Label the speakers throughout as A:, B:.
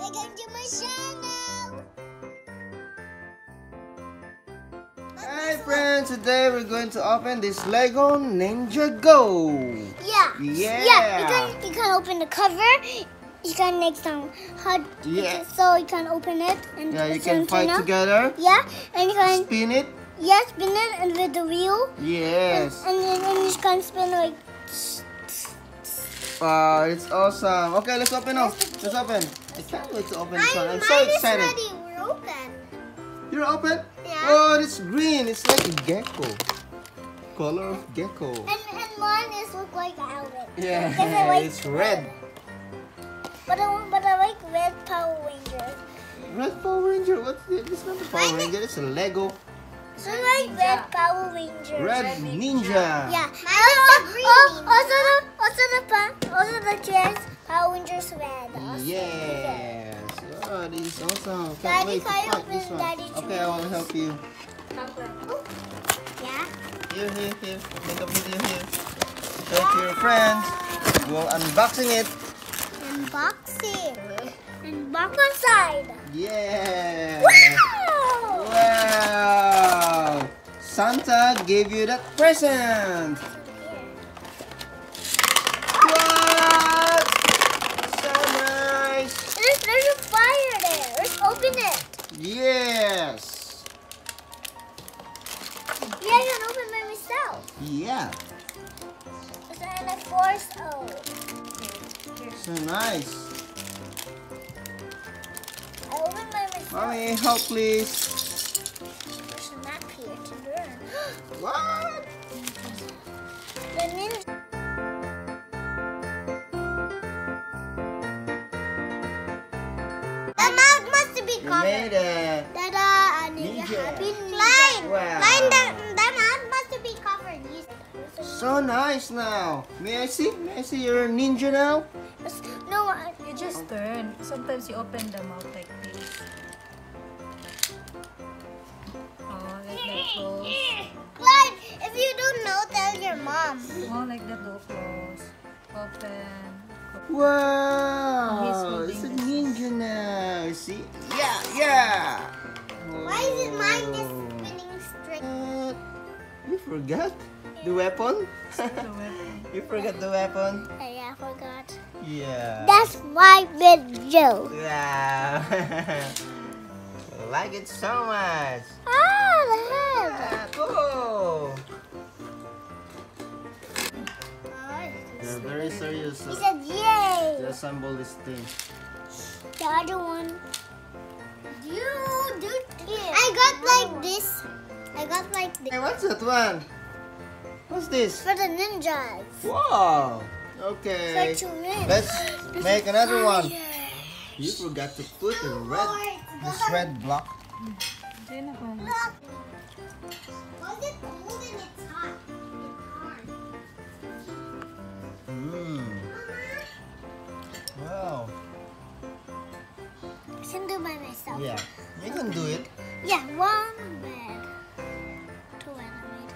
A: Welcome to my channel.
B: Hi friends, today we're going to open this Lego NINJAGO.
A: Yeah.
B: Yeah.
A: You can open the cover. You can make some hot.
B: Yeah.
A: So you can open it and
B: You can fight together.
A: Yeah, and you can
B: Spin it.
A: Yeah, spin it and with the wheel.
B: Yes.
A: And then you can spin like.
B: It's awesome. Okay, let's open now. Let's open. I can't wait to open this one. I'm so excited.
A: Ready. We're open.
B: You're open?
A: Yeah.
B: Oh, it's green. It's like a gecko. Color of gecko.
A: And mine is look like Albert.
B: Yeah,
A: Like
B: it's red.
A: But I like red Power Rangers.
B: Red Power Ranger? What's this? It's not a Power Ranger. It's a Lego.
A: So I like red Power Rangers.
B: Red Ninja.
A: Yeah. Also the dress Power Rangers red.
B: Yes. Oh, this is awesome. Can't
A: Daddy,
B: wait to
A: can you
B: fight
A: open
B: this one.
A: Daddy's
B: Okay, I will help you.
A: Yeah.
B: Here. Make a video here. Show it to your friends. We'll unboxing it.
A: Unboxing. And box inside.
B: Yeah.
A: Wow!
B: Wow. Santa gave you that present. What? So nice.
A: There's a fire there. Let's open it.
B: Yes.
A: Yeah, I can open by myself.
B: Yeah.
A: And I force
B: So nice.
A: I open by myself.
B: Mommy, help please.
A: There's a map here to learn.
B: What?
A: The ninja. The mouth must be
B: You
A: covered.
B: made it.
A: Ta-da!
B: Ninja.
A: Happy Klein!
B: Wow.
A: Klein, the mouth must be covered.
B: So nice now. May I see? May I see you're a ninja now?
A: No,
C: You just turn. Sometimes you open the mouth like this. Oh, like that close.
A: Klein, if you don't know, tell your mom.
C: Oh, like that do close. Open.
B: Wow.
C: He's
B: It's a
C: holding
B: ninja now. See? Yeah.
A: Why is it mine this
B: Whoa.
A: spinning string?
B: You forgot the weapon?
C: The weapon.
B: You forgot the weapon?
A: Yeah, I forgot.
B: Yeah.
A: That's my video.
B: Wow. Like it so much.
A: Ah, the head.
B: Yeah, cool. They're very serious
A: He said, yay.
B: to assemble this thing.
A: The other one. I got like this. I got like this.
B: Hey, what's that one? What's this?
A: For the ninjas.
B: Wow. Okay.
A: For to win.
B: Let's make another one.
A: Fire.
B: You forgot to put the red, this red block.
C: Diyan ako.
A: Look. Was it cold and it's hot? It's hard.
B: Wow.
A: I can do by myself.
B: Yeah. You can do it.
A: Yeah, one bed. Two bed I made.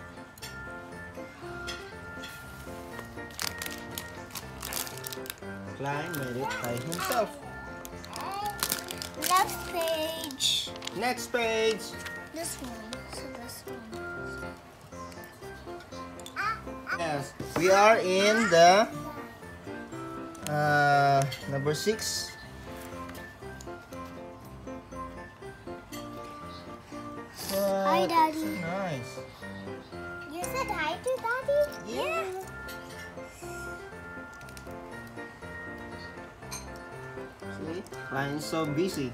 B: Klein made it by himself.
A: Next page.
B: Next page.
A: This one. So this one.
B: Yes. We are in the number 6.
A: Hi, Daddy.
B: So nice.
A: You said hi to Daddy?
B: Yeah. See, Klein's so busy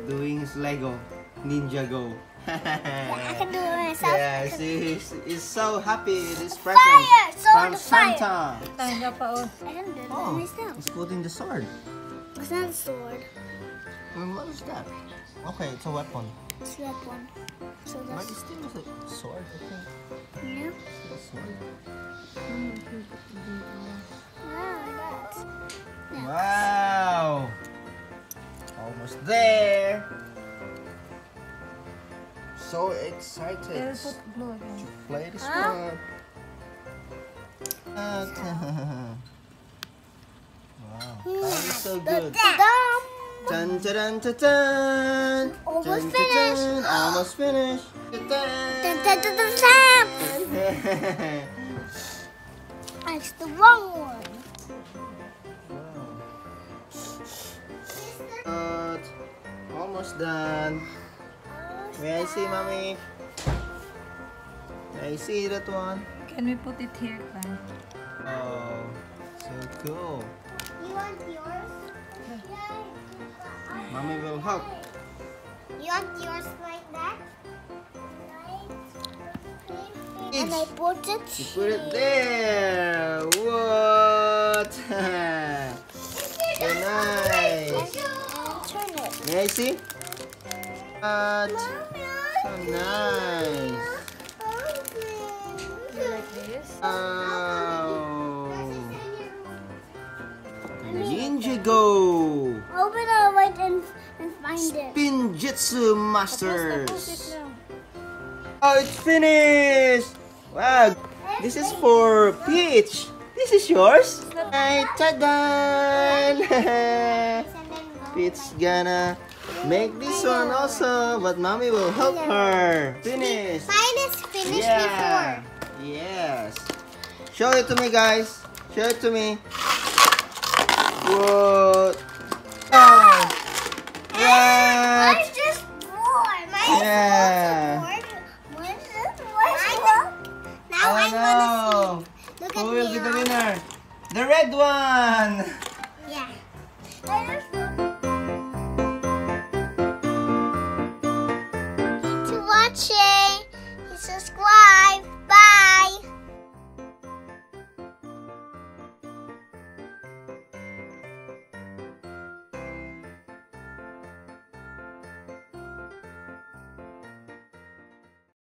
B: doing his Lego NINJAGO.
A: I can do it myself.
B: Yeah, see, he's so happy with this present
A: Fire! Sword
B: from
A: of fire.
B: Santa.
C: Tanga pa oh.
A: I can do it by
B: Oh,
A: myself.
B: he's putting the sword.
A: It's not a sword.
B: What is that? Okay, it's a weapon.
A: It's that one. So
B: But
A: that's
B: it's still a sword, I think.
A: yeah.
B: Still a sword.
A: Wow, that's
B: Wow! Almost there. So excited
C: I'll put glue again.
B: to play this
A: Huh?
B: one. Wow, that is so good.
A: Ta-dam!
B: Dun, dun, dun, dun, dun.
A: Almost
B: Dun, dun, dun.
A: finished.
B: Almost finished. Dun, dun.
A: Dun, dun, dun, dun, dun. That's the wrong one.
B: Good. Almost done. May I see, mommy? May I see that one?
C: Can we put it here, Klein?
B: Oh, so cool.
A: You want yours?
B: Mommy will help.
A: You want yours like that? And I put it
B: You put it there. What? So nice.
A: and turn it.
B: May I see? What? So nice.
C: You like this?
B: Wow. Ninjago.
A: Open it right and find it.
B: Spinjitzu
C: Tapos it
B: Masters.
C: lang.
B: Oh, it's finished. Wow. This is for Peach. This is yours. Hey, ta-da! Peach gonna make this one also, but mommy will help her. Finish.
A: Mine is finished
B: Yeah. Yes. Show it to me, guys. Show it to me. Whoa. Oh.
A: before.
B: What?
A: Mine's just four. Mine's
B: Yeah.
A: four. Now
B: Oh
A: I'm
B: no.
A: gonna see. Look
B: Who
A: at
B: will
A: me.
B: be the winner? The red one.
A: Yeah. There's